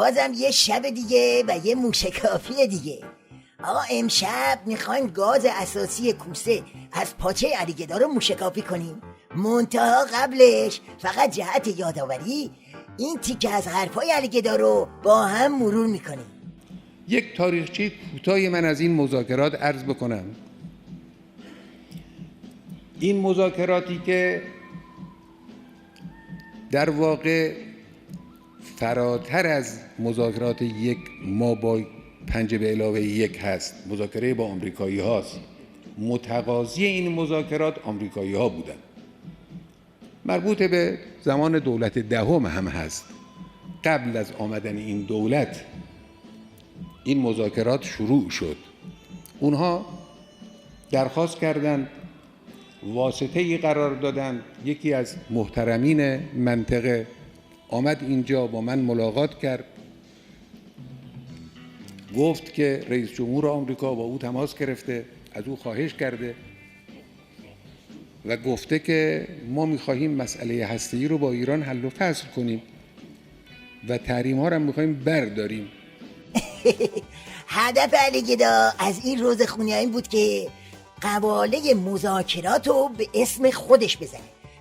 بازم یه شب دیگه و یه موشکافی دیگه. آقا امشب میخوایم گاز اساسی کوسه از پاچه علیگدا رو موشکافی کنیم. منتها قبلش فقط جهت یادآوری این تیکه از حرفای علیگدا رو با هم مرور میکنیم. یک تاریخچه کوتاه من از این مذاکرات عرض بکنم. این مذاکراتی که در واقع فراتر از مذاکرات یک ما با 5+1 هست، مذاکره با آمریکایی هاست. متقاضی این مذاکرات آمریکایی ها بودن، مربوط به زمان دولت دهم هم هست. قبل از آمدن این دولت این مذاکرات شروع شد. اونها درخواست کردند، واسطه‌ای قرار دادن. یکی از محترمین منطقه آمد اینجا با من ملاقات کرد، گفت که رئیس جمهور آمریکا با او تماس گرفته، از او خواهش کرده و گفته که ما می‌خواهیم مسئله هسته‌ای رو با ایران حل و فصل کنیم و تحریم‌ها رو هم می‌خواهیم برداریم. هدف علیگدا از این روزخونی این بود که قواله مذاکرات رو به اسم خودش بزنه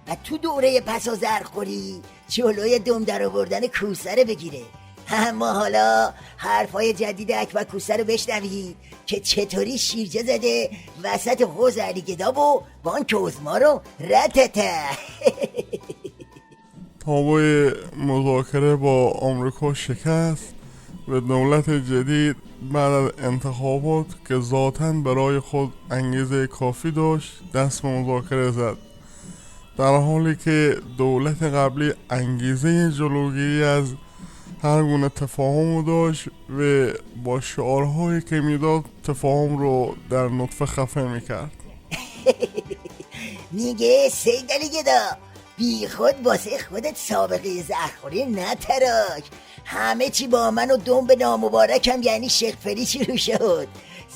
و تو دوره پسا زرخوری جلوی دم در آوردن کوسه رو بگیره. اما حالا حرفای جدید اکبر کوسه رو بشنوید که چطوری شیرجه زده وسط حوض علیگدا و بانک عظما رو رتته. تابوی مذاکره با آمریکا شکست و دولت جدید بعد از انتخابات که ذاتاً برای خود انگیزه کافی داشت دست به مذاکره زد، در حالی که دولت قبلی انگیزه جلوگیری از هر گونه تفاهم داشت و با شعارهایی که میداد تفاهم رو در نطفه خفه میکرد. میگه سید علیگدا بی خود واسه خودت سابقه زهرخوری نتراش. همه چی با من و دنب نامبارکم یعنی شیخ فری شروع شد.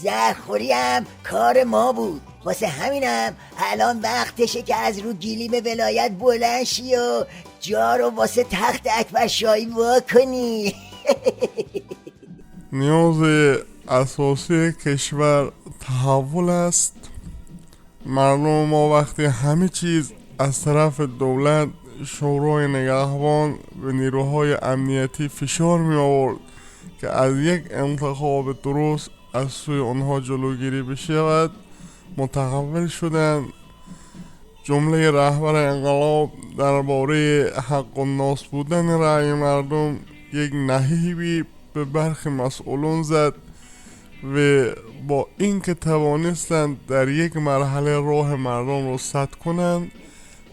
زهرخوری هم کار ما بود. واسه همینم الان وقتشه که از رو گیلیم ولایت بلند شی و جا رو واسه تخت اکبر شاهی وا کنی. نیاز اساسی کشور تحول است. مردم ما وقتی همه چیز از طرف دولت، شورای نگهبان و نیروهای امنیتی فشار می آورد که از یک انتخاب درست از سوی آنها جلوگیری بشود، متحول شدند. جمله رهبر انقلاب درباره حق و ناس بودن رأی مردم یک نهیبی به برخی مسئولان زد و با اینکه توانستند در یک مرحله راه مردم رو سد کنند،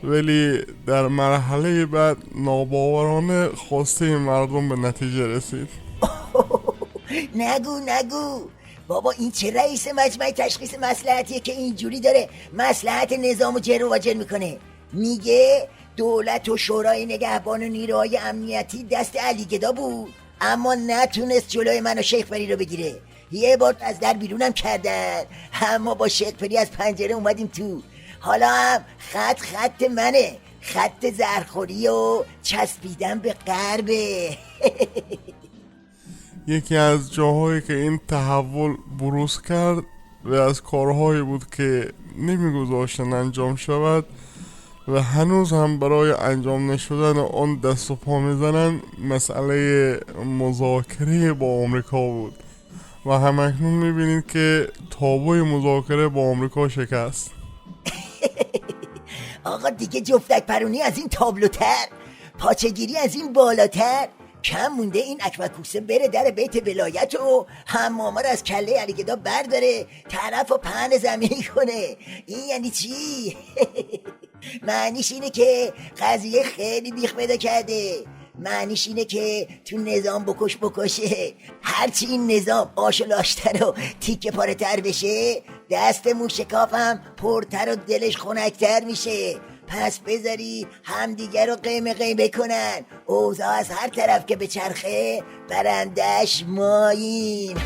ولی در مرحله بعد ناباورانه خواسته مردم به نتیجه رسید. نگو بابا، این چه رئیس مجمع تشخیص مصلحتیه که اینجوری داره مصلحت نظام و جر و وجر میکنه؟ میگه دولت و شورای نگهبان و نیروهای امنیتی دست علیگدا بود اما نتونست جلوی من و شیخ فری رو بگیره. یه بار از در بیرونم کردن اما با شیخ فری از پنجره اومدیم تو. حالا هم خط منه، خط زهرخوری و چسبیدن به غربه. یکی از جاهایی که این تحول بروز کرد و از کارهایی بود که نمیگذاشتن انجام شود و هنوز هم برای انجام نشدن آن دست و پا میزنن، مسئله مذاکره با آمریکا بود و همکنون میبینید که تابوی مذاکره با آمریکا شکست. آقا دیگه جفتک پرونی از این تابلوتر، پاچگیری از این بالاتر. کم مونده این اکبر کوسه بره در بیت ولایت و حمامه رو از کله علیگدا برداره طرف و پهن زمینی کنه. این یعنی چی؟ معنیش اینه که قضیه خیلی بیخ پیدا کرده. معنیش اینه که تو نظام بکشه، هرچی این نظام آشلاشتر و تیکه پاره تر بشه دست موشکافم پرتر و دلش خنکتر میشه. پس بذاری همدیگر رو قیمه کنن، اوضاع از هر طرف که به چرخه برندش ماییم.